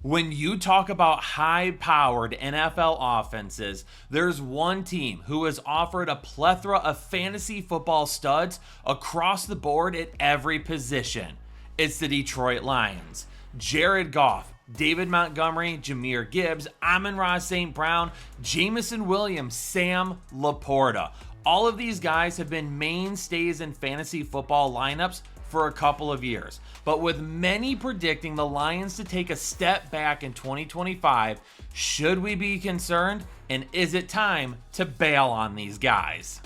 When you talk about high-powered NFL offenses, there's one team who has offered a plethora of fantasy football studs across the board at every position. It's the Detroit Lions. Jared Goff, David Montgomery, Jahmyr Gibbs, Amon-Ra St. Brown, Jameson Williams, Sam Laporta. All of these guys have been mainstays in fantasy football lineups for a couple of years. But with many predicting the Lions to take a step back in 2025, should we be concerned? And is it time to bail on these guys?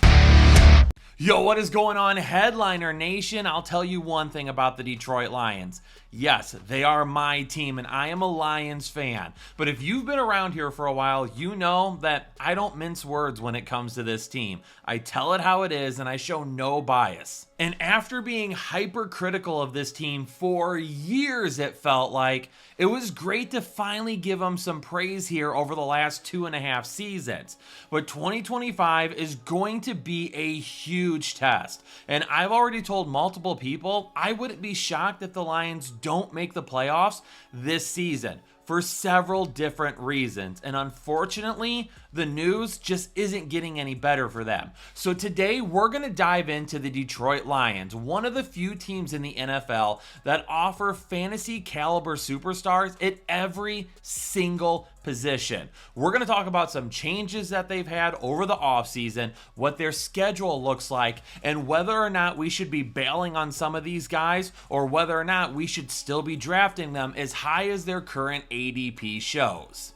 Yo, what is going on, Headliner Nation? I'll tell you one thing about the Detroit Lions. Yes, they are my team, and I am a Lions fan. But if you've been around here for a while, you know that I don't mince words when it comes to this team. I tell it how it is, and I show no bias. And after being hypercritical of this team for years, it felt like, it was great to finally give them some praise here over the last 2.5 seasons. But 2025 is going to be a huge test. And I've already told multiple people, I wouldn't be shocked if the Lions don't make the playoffs this season for several different reasons. And unfortunately, the news just isn't getting any better for them. So today we're going to dive into the Detroit Lions, one of the few teams in the NFL that offer fantasy caliber superstars at every single position. We're going to talk about some changes that they've had over the offseason, what their schedule looks like, and whether or not we should be bailing on some of these guys or whether or not we should still be drafting them as high as their current ADP shows.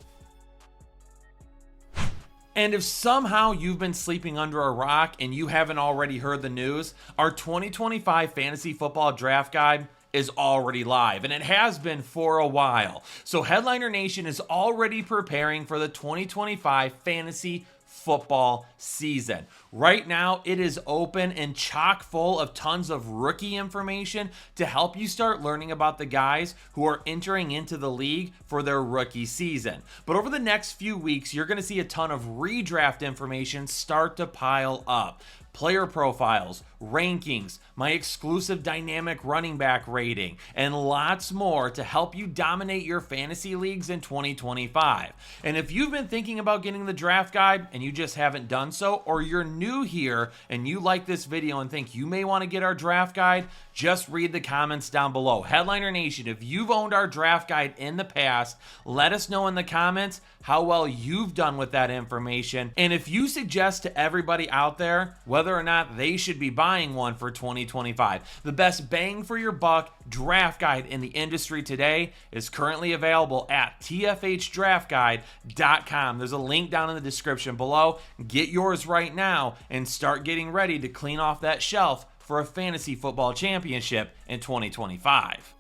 And if somehow you've been sleeping under a rock and you haven't already heard the news, our 2025 Fantasy Football Draft Guide is already live, and it has been for a while. So Headliner Nation is already preparing for the 2025 Fantasy Football season. Right now, it is open and chock full of tons of rookie information to help you start learning about the guys who are entering into the league for their rookie season. But over the next few weeks, you're going to see a ton of redraft information start to pile up. Player profiles, rankings, my exclusive dynamic running back rating, and lots more to help you dominate your fantasy leagues in 2025. And if you've been thinking about getting the draft guide and you just haven't done so, or you're new here and you like this video and think you may want to get our draft guide, just read the comments down below. Headliner Nation, if you've owned our draft guide in the past, let us know in the comments how well you've done with that information. And if you suggest to everybody out there whether or not they should be buying one for 2025, the best bang for your buck draft guide in the industry today is currently available at tfhdraftguide.com. There's a link down in the description below. Get yours right now and start getting ready to clean off that shelf for a fantasy football championship in 2025.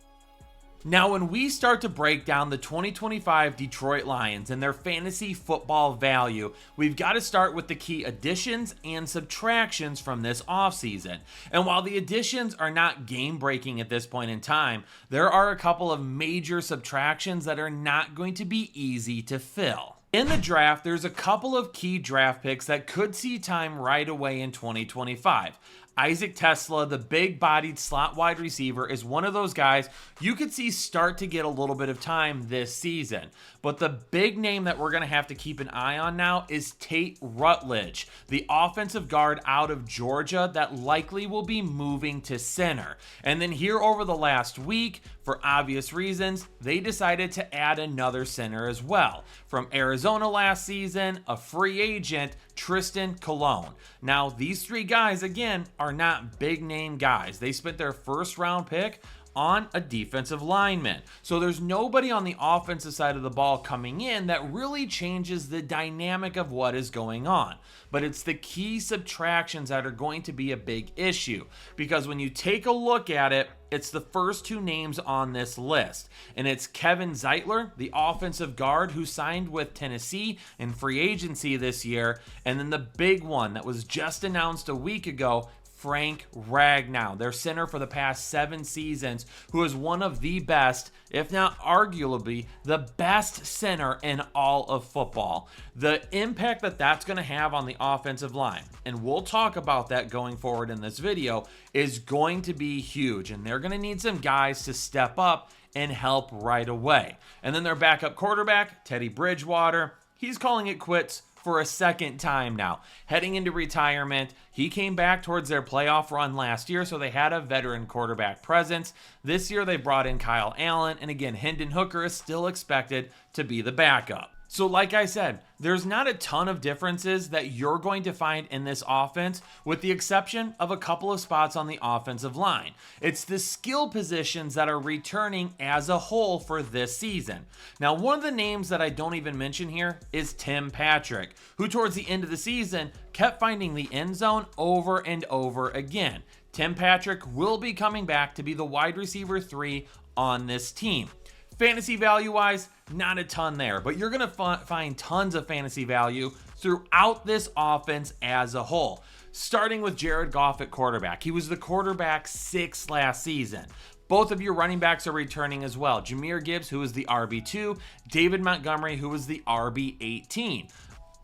Now, when we start to break down the 2025 Detroit Lions and their fantasy football value, we've got to start with the key additions and subtractions from this offseason. And while the additions are not game-breaking at this point in time, there are a couple of major subtractions that are not going to be easy to fill. In the draft, there's a couple of key draft picks that could see time right away in 2025. Isaac Tesla, the big-bodied slot wide receiver, is one of those guys you could see start to get a little bit of time this season. But the big name that we're going to have to keep an eye on now is Tate Rutledge, the offensive guard out of Georgia that likely will be moving to center. And then here over the last week, for obvious reasons, they decided to add another center as well. From Arizona last season, a free agent, Tristan Colon. Now, these three guys, again, are not big name guys. They spent their first round pick on a defensive lineman. So there's nobody on the offensive side of the ball coming in that really changes the dynamic of what is going on. But it's the key subtractions that are going to be a big issue, because when you take a look at it, it's the first two names on this list, and it's Kevin Zeitler, the offensive guard who signed with Tennessee in free agency this year, and then the big one that was just announced a week ago, Frank Ragnow, their center for the past 7 seasons, who is one of the best, if not arguably the best center in all of football. The impact that that's going to have on the offensive line, and we'll talk about that going forward in this video, is going to be huge, and they're going to need some guys to step up and help right away. And then their backup quarterback, Teddy Bridgewater, he's calling it quits for a second time now. Heading into retirement, he came back towards their playoff run last year, so they had a veteran quarterback presence. This year they brought in Kyle Allen, and again, Hendon Hooker is still expected to be the backup. So like I said, there's not a ton of differences that you're going to find in this offense, with the exception of a couple of spots on the offensive line. It's the skill positions that are returning as a whole for this season. Now, one of the names that I don't even mention here is Tim Patrick, who towards the end of the season kept finding the end zone over and over again. Tim Patrick will be coming back to be the wide receiver 3 on this team. Fantasy value-wise, not a ton there, but you're going to find tons of fantasy value throughout this offense as a whole. Starting with Jared Goff at quarterback. He was the quarterback 6 last season. Both of your running backs are returning as well. Jahmyr Gibbs, who was the RB2, David Montgomery, who was the RB18.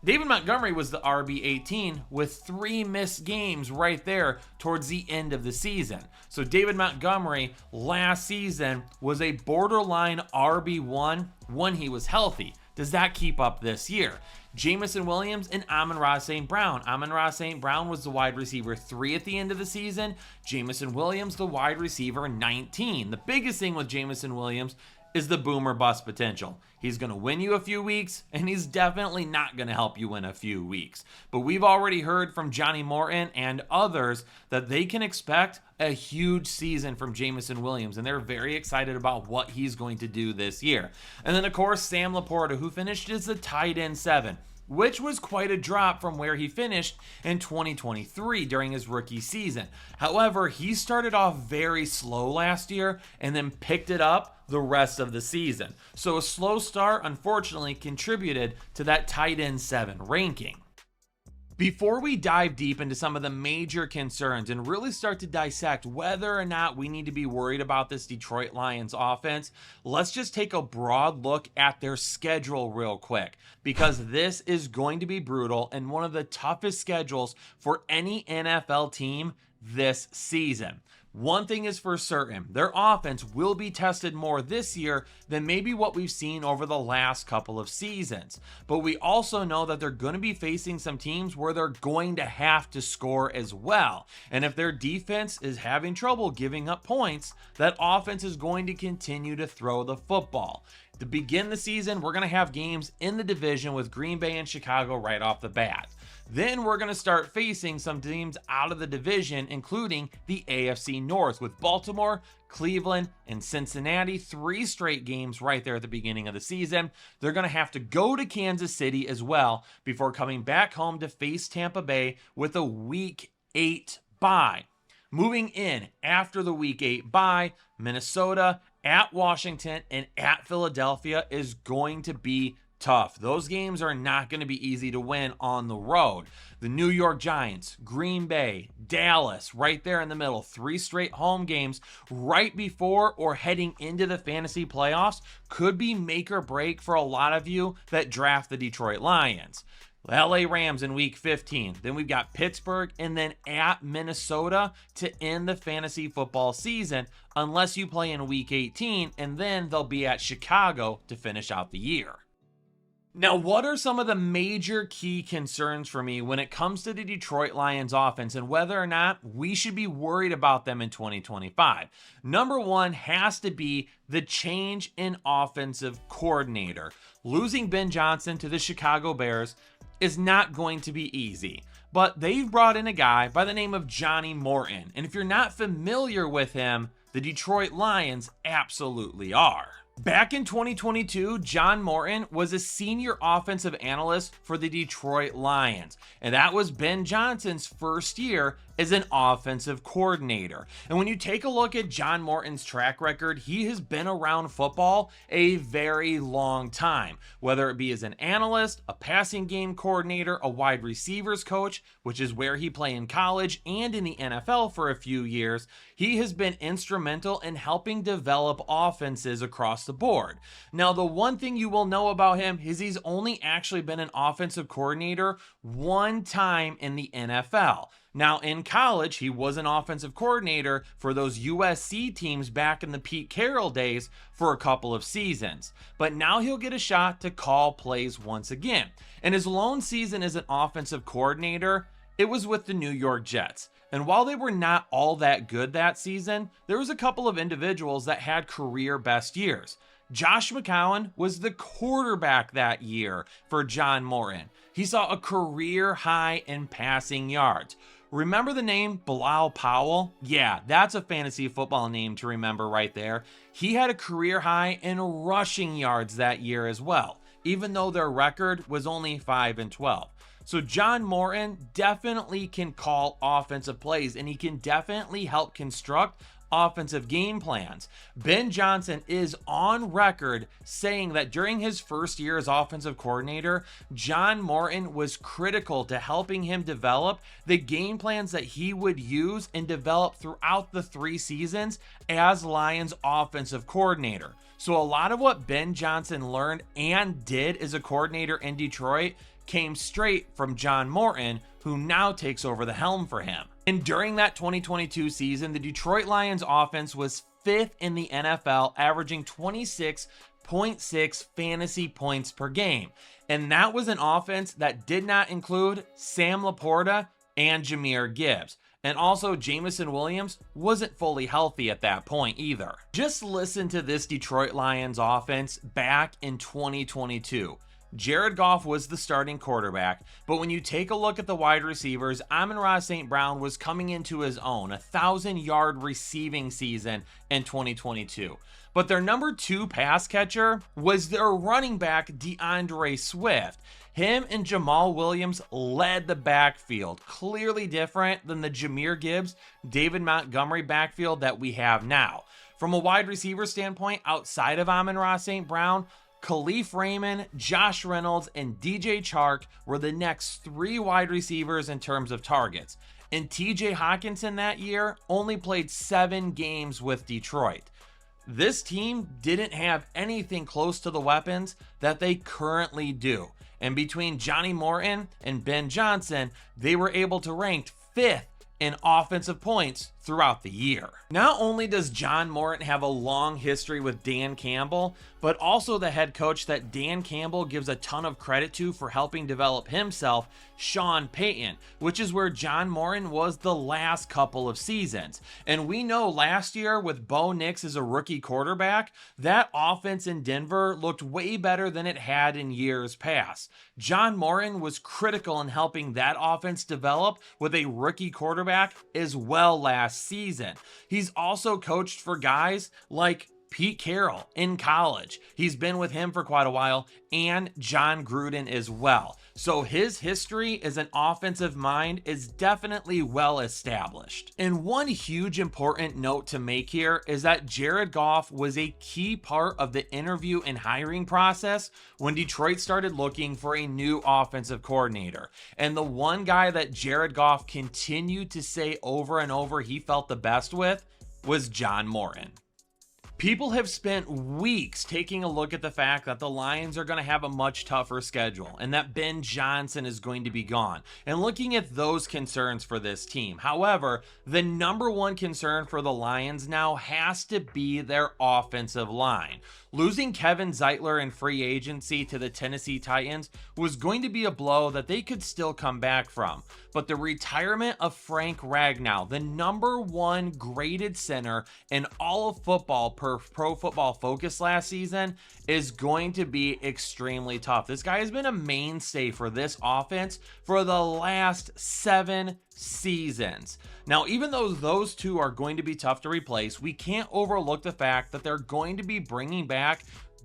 David Montgomery was the RB18 with 3 missed games right there towards the end of the season. So David Montgomery last season was a borderline RB1 when he was healthy. Does that keep up this year? Jameson Williams and Amon-Ra St. Amon-Ra St. was the wide receiver 3 at the end of the season. Jameson Williams, the wide receiver 19. The biggest thing with Jameson Williams is the boom or bust potential. He's going to win you a few weeks, and he's definitely not going to help you win a few weeks. But we've already heard from Johnny Morton and others that they can expect a huge season from Jameson Williams, and they're very excited about what he's going to do this year. And then, of course, Sam Laporta, who finished as the tight end 7. Which was quite a drop from where he finished in 2023 during his rookie season. However, he started off very slow last year and then picked it up the rest of the season. So a slow start, unfortunately, contributed to that tight end 7 ranking. Before we dive deep into some of the major concerns and really start to dissect whether or not we need to be worried about this Detroit Lions offense, let's just take a broad look at their schedule real quick, because this is going to be brutal and one of the toughest schedules for any NFL team this season. One thing is for certain, their offense will be tested more this year than maybe what we've seen over the last couple of seasons. But we also know that they're going to be facing some teams where they're going to have to score as well. And if their defense is having trouble giving up points, that offense is going to continue to throw the football. To begin the season, we're going to have games in the division with Green Bay and Chicago right off the bat. Then we're going to start facing some teams out of the division, including the AFC North, with Baltimore, Cleveland, and Cincinnati. 3 straight games right there at the beginning of the season. They're going to have to go to Kansas City as well before coming back home to face Tampa Bay with a Week 8 bye. Moving in after the Week 8 bye, Minnesota, at Washington, and at Philadelphia is going to be tough. Those games are not going to be easy to win on the road. The New York Giants, Green Bay, Dallas, right there in the middle. 3 straight home games right before or heading into the fantasy playoffs could be make or break for a lot of you that draft the Detroit Lions. LA Rams in week 15. Then we've got Pittsburgh and then at Minnesota to end the fantasy football season, unless you play in week 18, and then they'll be at Chicago to finish out the year. Now, what are some of the major key concerns for me when it comes to the Detroit Lions offense and whether or not we should be worried about them in 2025? Number one has to be the change in offensive coordinator. Losing Ben Johnson to the Chicago Bears is not going to be easy, but they've brought in a guy by the name of Johnny Morton. And if you're not familiar with him, the Detroit Lions absolutely are. Back in 2022, John Morton was a senior offensive analyst for the Detroit Lions, and that was Ben Johnson's first year as an offensive coordinator. And when you take a look at John Morton's track record, he has been around football a very long time, whether it be as an analyst, a passing game coordinator, a wide receivers coach, which is where he played in college and in the NFL for a few years. He has been instrumental in helping develop offenses across the board. Now, the one thing you will know about him is he's only actually been an offensive coordinator one time in the NFL. Now, in college, he was an offensive coordinator for those USC teams back in the Pete Carroll days for a couple of seasons. But now he'll get a shot to call plays once again. And his lone season as an offensive coordinator, it was with the New York Jets. And while they were not all that good that season, there was a couple of individuals that had career best years. Josh McCown was the quarterback that year for John Morton. He saw a career high in passing yards. Remember the name Bilal Powell? Yeah, that's a fantasy football name to remember right there. He had a career high in rushing yards that year as well, even though their record was only 5-12. So John Morton definitely can call offensive plays, and he can definitely help construct offensive game plans. Ben Johnson is on record saying that during his first year as offensive coordinator, John Morton was critical to helping him develop the game plans that he would use and develop throughout the 3 seasons as Lions offensive coordinator. So a lot of what Ben Johnson learned and did as a coordinator in Detroit came straight from John Morton, who now takes over the helm for him. And during that 2022 season, the Detroit Lions offense was 5th in the NFL, averaging 26.6 fantasy points per game. And that was an offense that did not include Sam Laporta and Jahmyr Gibbs. And also, Jameson Williams wasn't fully healthy at that point either. Just listen to this Detroit Lions offense back in 2022. Jared Goff was the starting quarterback, but when you take a look at the wide receivers, Amon-Ra St. Brown was coming into his own, a 1,000-yard receiving season in 2022. But their number 2 pass catcher was their running back, DeAndre Swift. Him and Jamal Williams led the backfield, clearly different than the Jahmyr Gibbs, David Montgomery backfield that we have now. From a wide receiver standpoint, outside of Amon-Ra St. Brown, Khalif Raymond, Josh Reynolds, and DJ Chark were the next 3 wide receivers in terms of targets. And TJ Hawkinson that year only played 7 games with Detroit. This team didn't have anything close to the weapons that they currently do. And between Johnny Morton and Ben Johnson, they were able to rank 5th in offensive points throughout the year. Not only does John Morton have a long history with Dan Campbell, but also the head coach that Dan Campbell gives a ton of credit to for helping develop himself, Sean Payton, which is where John Morton was the last couple of seasons. And we know last year with Bo Nix as a rookie quarterback, that offense in Denver looked way better than it had in years past. John Morton was critical in helping that offense develop with a rookie quarterback as well last season. He's also coached for guys like Pete Carroll in college. He's been with him for quite a while, and John Gruden as well. So his history as an offensive mind is definitely well established. And one huge important note to make here is that Jared Goff was a key part of the interview and hiring process when Detroit started looking for a new offensive coordinator. And the one guy that Jared Goff continued to say over and over he felt the best with was John Morton. People have spent weeks taking a look at the fact that the Lions are going to have a much tougher schedule and that Ben Johnson is going to be gone, and looking at those concerns for this team. However, the number one concern for the Lions now has to be their offensive line. Losing Kevin Zeitler in free agency to the Tennessee Titans was going to be a blow that they could still come back from. But the retirement of Frank Ragnow, the number 1 graded center in all of football per Pro Football Focus last season, is going to be extremely tough. This guy has been a mainstay for this offense for the last 7 seasons. Now, even though those two are going to be tough to replace, we can't overlook the fact that they're going to be bringing back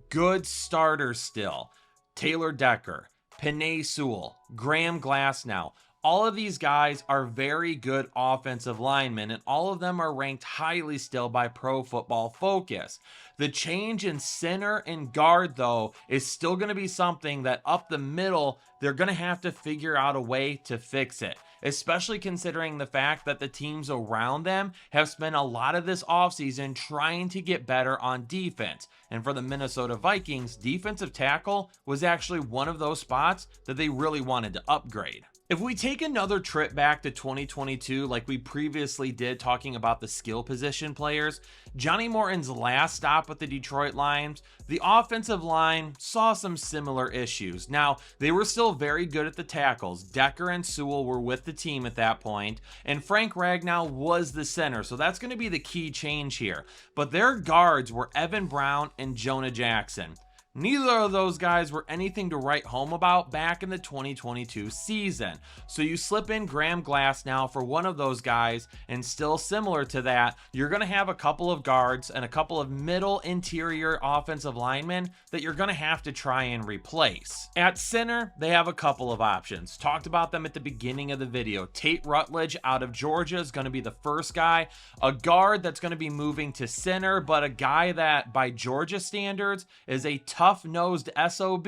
good starters still. Taylor Decker, Penei Sewell, Graham Glasnow. All of these guys are very good offensive linemen, and all of them are ranked highly still by Pro Football Focus. The change in center and guard, though, is still going to be something that up the middle, they're going to have to figure out a way to fix it, especially considering the fact that the teams around them have spent a lot of this offseason trying to get better on defense. And for the Minnesota Vikings, defensive tackle was actually one of those spots that they really wanted to upgrade. If we take another trip back to 2022, like we previously did talking about the skill position players, Johnny Morton's last stop with the Detroit Lions, the offensive line saw some similar issues. Now, they were still very good at the tackles. Decker and Sewell were with the team at that point, and Frank Ragnow was the center, so that's going to be the key change here. But their guards were Evan Brown and Jonah Jackson. Neither of those guys were anything to write home about back in the 2022 season. So you slip in Graham Glass now for one of those guys, and still similar to that, you're going to have a couple of guards and a couple of middle interior offensive linemen that you're going to have to try and replace. At center, they have a couple of options. Talked about them at the beginning of the video. Tate Rutledge out of Georgia is going to be the first guy. A guard that's going to be moving to center, but a guy that by Georgia standards is a tough-nosed SOB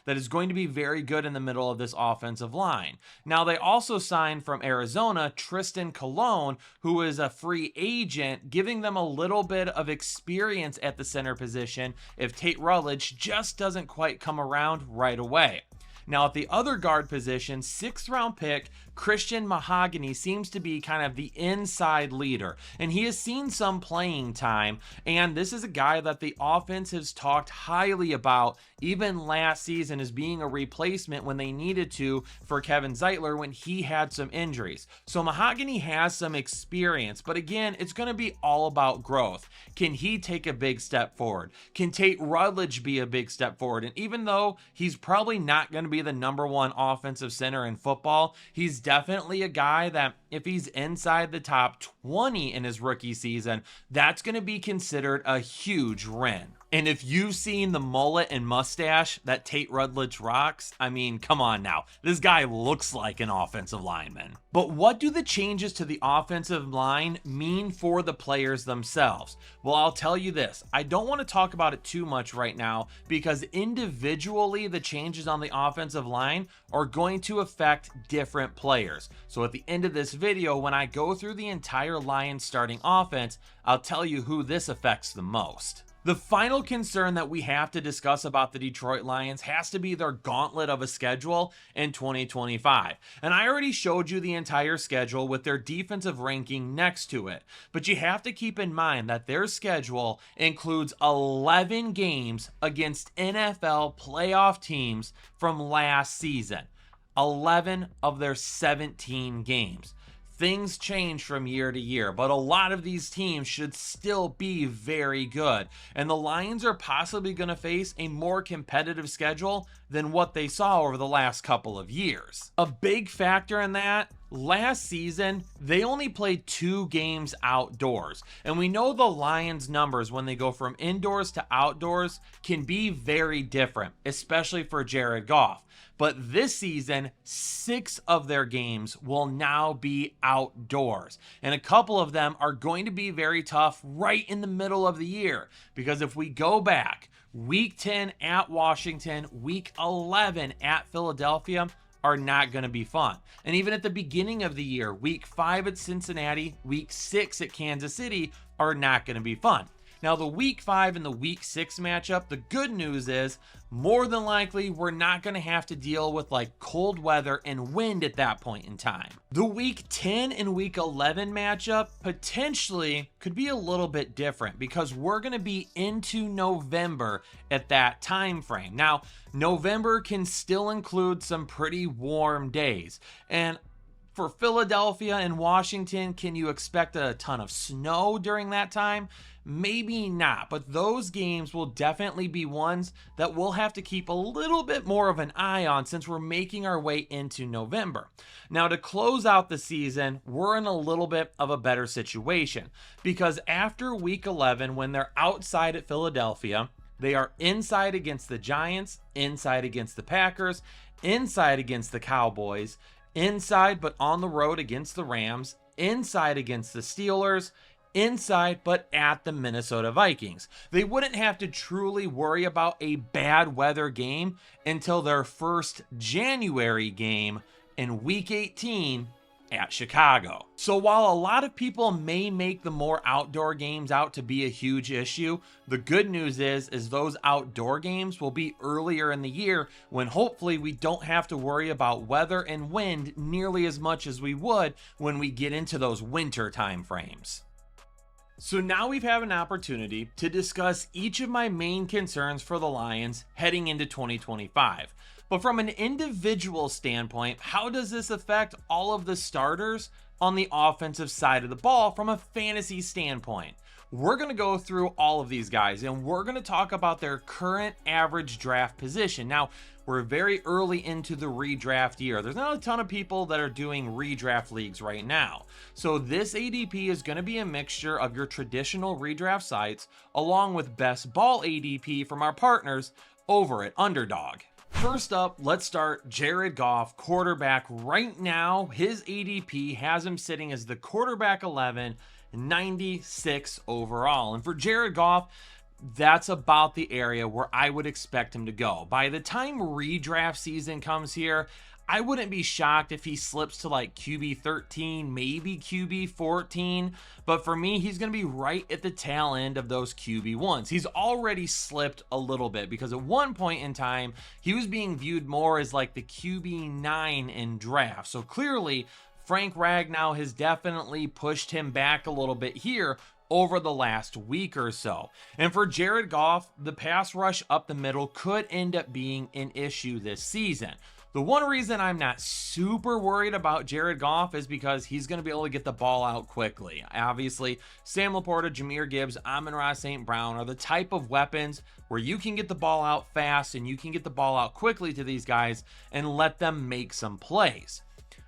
that is going to be very good in the middle of this offensive line. Now, they also signed from Arizona Tristan Colon, who is a free agent, giving them a little bit of experience at the center position if Tate Rutledge just doesn't quite come around right away. Now, at the other guard position, 6th round pick Christian Mahogany seems to be kind of the inside leader, and he has seen some playing time, and this is a guy that the offense has talked highly about even last season as being a replacement when they needed to for Kevin Zeitler when he had some injuries. So Mahogany has some experience, but again, it's going to be all about growth. Can he take a big step forward? Can Tate Rutledge be a big step forward? And even though he's probably not going to be the number one offensive center in football, he's definitely a guy that if he's inside the top 20 in his rookie season, that's going to be considered a huge win. And if you've seen the mullet and mustache that Tate Rutledge rocks, I mean, come on now. This guy looks like an offensive lineman. But what do the changes to the offensive line mean for the players themselves? Well, I'll tell you this. I don't want to talk about it too much right now because individually the changes on the offensive line are going to affect different players. So at the end of this video, when I go through the entire Lions starting offense, I'll tell you who this affects the most. The final concern that we have to discuss about the Detroit Lions has to be their gauntlet of a schedule in 2025. And I already showed you the entire schedule with their defensive ranking next to it. But you have to keep in mind that their schedule includes 11 games against NFL playoff teams from last season. 11 of their 17 games. Things change from year to year, but a lot of these teams should still be very good. And the Lions are possibly going to face a more competitive schedule than what they saw over the last couple of years. A big factor in that, last season, they only played 2 games outdoors. And we know the Lions' numbers when they go from indoors to outdoors can be very different, especially for Jared Goff. But this season, 6 of their games will now be outdoors. And a couple of them are going to be very tough right in the middle of the year. Because if we go back, Week 10 at Washington, Week 11 at Philadelphia are not going to be fun. And even at the beginning of the year, Week 5 at Cincinnati, Week 6 at Kansas City are not going to be fun. Now, the Week 5 and the Week 6 matchup, the good news is more than likely we're not going to have to deal with like cold weather and wind at that point in time. The Week 10 and Week 11 matchup potentially could be a little bit different because we're going to be into November at that time frame. Now, November can still include some pretty warm days. And for Philadelphia and Washington, can you expect a ton of snow during that time? Maybe not, but those games will definitely be ones that we'll have to keep a little bit more of an eye on since we're making our way into November. Now, to close out the season, we're in a little bit of a better situation because after Week 11, when they're outside at Philadelphia, they are inside against the Giants, inside against the Packers, inside against the Cowboys, inside but on the road against the Rams, inside against the Steelers, inside but at the Minnesota Vikings. They wouldn't have to truly worry about a bad weather game until their first January game in Week 18 at Chicago. So while a lot of people may make the more outdoor games out to be a huge issue, the good news is those outdoor games will be earlier in the year when hopefully we don't have to worry about weather and wind nearly as much as we would when we get into those winter time frames. So now we've had an opportunity to discuss each of my main concerns for the Lions heading into 2025. But from an individual standpoint, how does this affect all of the starters on the offensive side of the ball from a fantasy standpoint? We're going to go through all of these guys and we're going to talk about their current average draft position. Now, we're very early into the redraft year. There's not a ton of people that are doing redraft leagues right now. So this ADP is going to be a mixture of your traditional redraft sites along with best ball ADP from our partners over at Underdog. First up, let's start Jared Goff, quarterback. Right now, his ADP has him sitting as the quarterback 11, 96 overall. And for Jared Goff, that's about the area where I would expect him to go. By the time redraft season comes here, I wouldn't be shocked if he slips to like QB 13, maybe QB 14. But for me, he's going to be right at the tail end of those QB 1s. He's already slipped a little bit because at one point in time, he was being viewed more as like the QB 9 in draft. So clearly, Frank Ragnow has definitely pushed him back a little bit here over the last week or so. And for Jared Goff, the pass rush up the middle could end up being an issue this season. The one reason I'm not super worried about Jared Goff is because he's going to be able to get the ball out quickly. Obviously, Sam Laporta, Jahmyr Gibbs, Amon-Ra St. Brown are the type of weapons where you can get the ball out fast and you can get the ball out quickly to these guys and let them make some plays.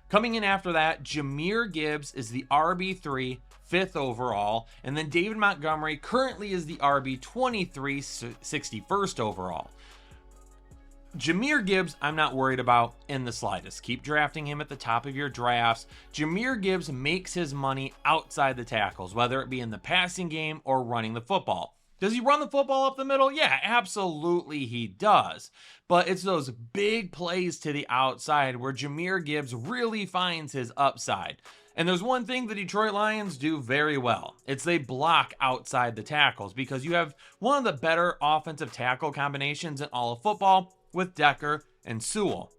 Coming in after that, Jahmyr Gibbs is the RB3, 5th overall, and then David Montgomery currently is the RB23, 61st overall. Jahmyr Gibbs, I'm not worried about in the slightest. Keep drafting him at the top of your drafts. Jahmyr Gibbs makes his money outside the tackles, whether it be in the passing game or running the football. Does he run the football up the middle? Yeah, absolutely he does. But it's those big plays to the outside where Jahmyr Gibbs really finds his upside. And there's one thing the Detroit Lions do very well. It's they block outside the tackles because you have one of the better offensive tackle combinations in all of football with Decker and Sewell.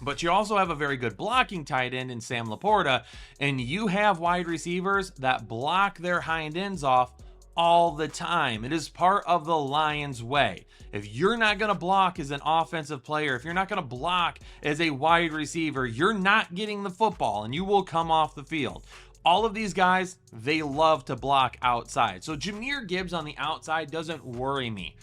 But you also have a very good blocking tight end in Sam Laporta, and you have wide receivers that block their hind ends off all the time. It is part of the Lions' way. If you're not going to block as an offensive player, if you're not going to block as a wide receiver, you're not getting the football and you will come off the field. All of these guys, they love to block outside. So Jahmyr Gibbs on the outside doesn't worry me.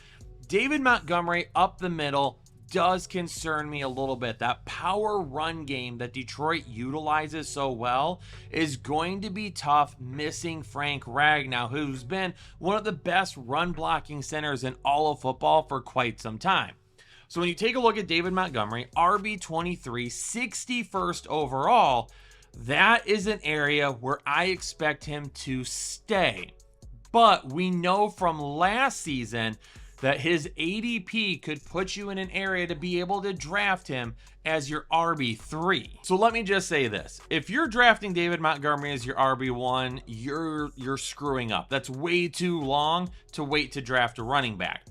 David Montgomery up the middle does concern me a little bit. That power run game that Detroit utilizes so well is going to be tough missing Frank Ragnow, who's been one of the best run blocking centers in all of football for quite some time. So when you take a look at David Montgomery, RB23, 61st overall, that is an area where I expect him to stay. But we know from last season that his ADP could put you in an area to be able to draft him as your RB3. So let me just say this. If you're drafting David Montgomery as your RB1, you're screwing up. That's way too long to wait to draft a running back.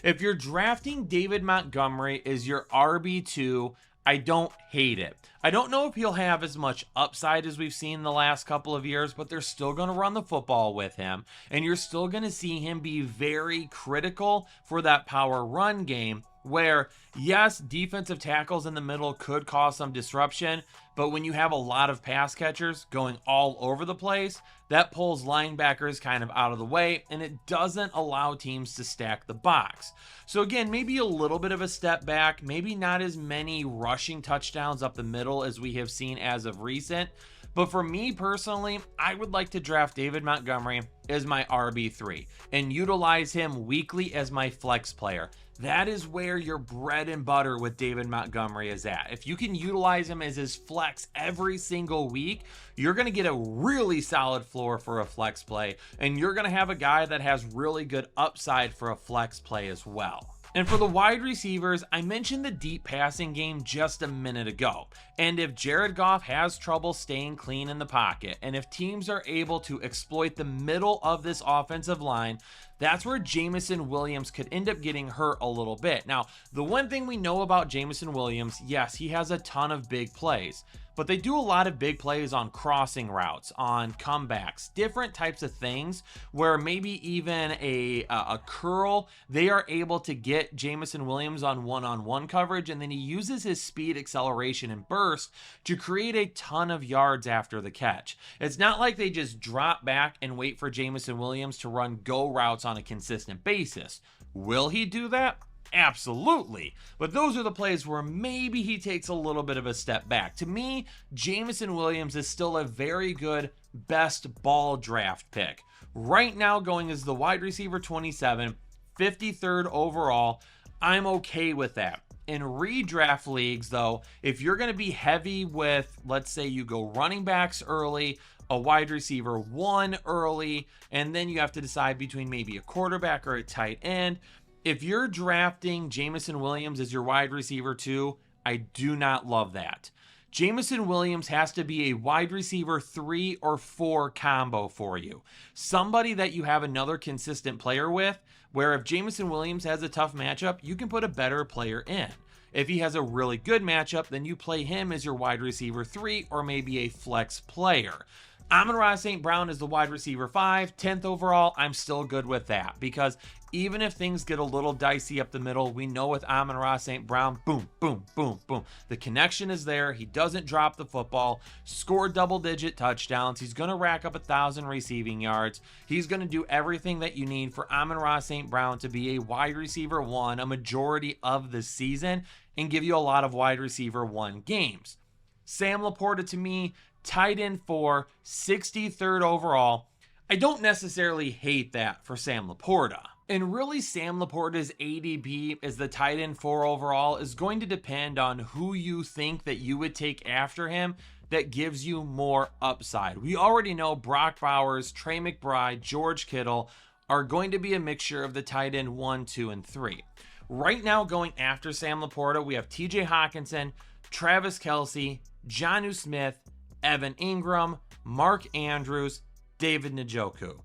If you're drafting David Montgomery as your RB2, I don't hate it. I don't know if he'll have as much upside as we've seen the last couple of years, but they're still going to run the football with him, and you're still going to see him be very critical for that power run game where, yes, defensive tackles in the middle could cause some disruption, but when you have a lot of pass catchers going all over the place, that pulls linebackers kind of out of the way, and it doesn't allow teams to stack the box. So again, maybe a little bit of a step back, maybe not as many rushing touchdowns up the middle as we have seen as of recent. But for me personally, I would like to draft David Montgomery as my RB3 and utilize him weekly as my flex player. That is where your bread and butter with David Montgomery is at. If you can utilize him as his flex every single week, you're going to get a really solid floor for a flex play, and you're going to have a guy that has really good upside for a flex play as well. And for the wide receivers, I mentioned the deep passing game just a minute ago. And if Jared Goff has trouble staying clean in the pocket, and if teams are able to exploit the middle of this offensive line, that's where Jameson Williams could end up getting hurt a little bit. Now, the one thing we know about Jameson Williams, yes, he has a ton of big plays, but they do a lot of big plays on crossing routes, on comebacks, different types of things where maybe even a curl, they are able to get Jameson Williams on one-on-one coverage, and then he uses his speed, acceleration, and burst to create a ton of yards after the catch. It's not like they just drop back and wait for Jameson Williams to run go routes on a consistent basis. Will he do that? Absolutely. But those are the plays where maybe he takes a little bit of a step back. To me, Jameson Williams is still a very good best ball draft pick. Right now, going as the wide receiver 27, 53rd overall, I'm okay with that. In redraft leagues, though, if you're going to be heavy with, let's say you go running backs early, a wide receiver 1 early, and then you have to decide between maybe a quarterback or a tight end. If you're drafting Jameson Williams as your wide receiver 2, I do not love that. Jameson Williams has to be a wide receiver 3 or 4 combo for you. Somebody that you have another consistent player with, where if Jameson Williams has a tough matchup, you can put a better player in. If he has a really good matchup, then you play him as your wide receiver 3 or maybe a flex player. Amon-Ra St. Brown is the wide receiver 5, 10th overall. I'm still good with that because even if things get a little dicey up the middle, we know with Amon-Ra St. Brown, boom, boom, boom, boom. The connection is there. He doesn't drop the football, score double-digit touchdowns. He's going to rack up 1,000 receiving yards. He's going to do everything that you need for Amon-Ra St. Brown to be a wide receiver 1 a majority of the season and give you a lot of wide receiver 1 games. Sam Laporta, to me, tight end 4, 63rd overall. I don't necessarily hate that for Sam Laporta. And really, Sam Laporta's ADP as the tight end 4 overall is going to depend on who you think that you would take after him that gives you more upside. We already know Brock Bowers, Trey McBride, George Kittle are going to be a mixture of the tight end 1, 2, and 3. Right now, going after Sam Laporta, we have TJ Hawkinson, Travis Kelce, Jonnu Smith, Evan Ingram, Mark Andrews, David Njoku.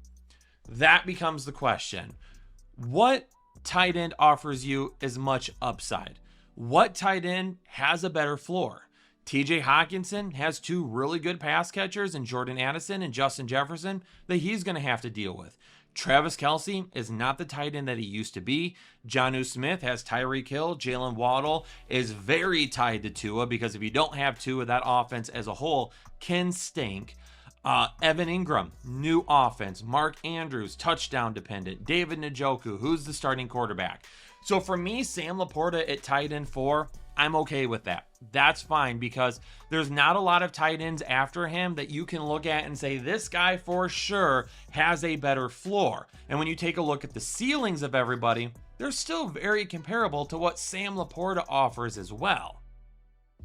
That becomes the question. What tight end offers you as much upside? What tight end has a better floor? TJ Hawkinson has 2 really good pass catchers in Jordan Addison and Justin Jefferson that he's going to have to deal with. Travis Kelce is not the tight end that he used to be. Jonnu Smith has Tyreek Hill. Jalen Waddle is very tied to Tua because if you don't have Tua, that offense as a whole can stink. Evan Ingram, new offense. Mark Andrews, touchdown dependent. David Njoku, who's the starting quarterback. So for me, Sam Laporta at tight end 4, I'm okay with that. That's fine because there's not a lot of tight ends after him that you can look at and say, this guy for sure has a better floor. And when you take a look at the ceilings of everybody, they're still very comparable to what Sam Laporta offers as well.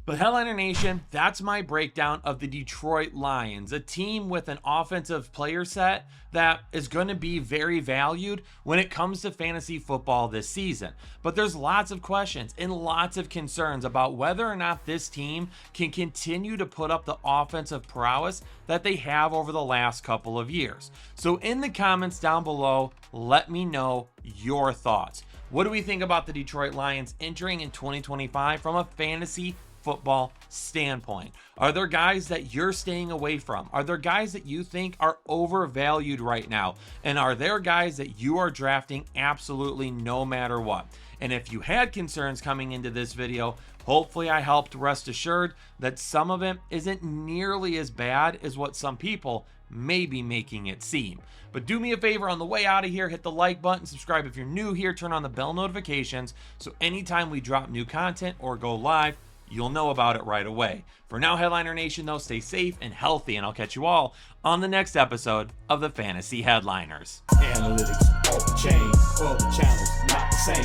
But Headliner Nation, that's my breakdown of the Detroit Lions, a team with an offensive player set that is going to be very valued when it comes to fantasy football this season. But there's lots of questions and lots of concerns about whether or not this team can continue to put up the offensive prowess that they have over the last couple of years. So in the comments down below, let me know your thoughts. What do we think about the Detroit Lions entering in 2025 from a fantasy football standpoint? Are there guys that you're staying away from? Are there guys that you think are overvalued right now? And are there guys that you are drafting absolutely no matter what? And if you had concerns coming into this video, hopefully I helped rest assured that some of it isn't nearly as bad as what some people may be making it seem. But do me a favor on the way out of here, hit the like button, subscribe if you're new here, turn on the bell notifications so anytime we drop new content or go live, you'll know about it right away. For now, Headliner Nation, though, stay safe and healthy, and I'll catch you all on the next episode of the Fantasy Headliners. Analytics off the chain, all the channels not the same.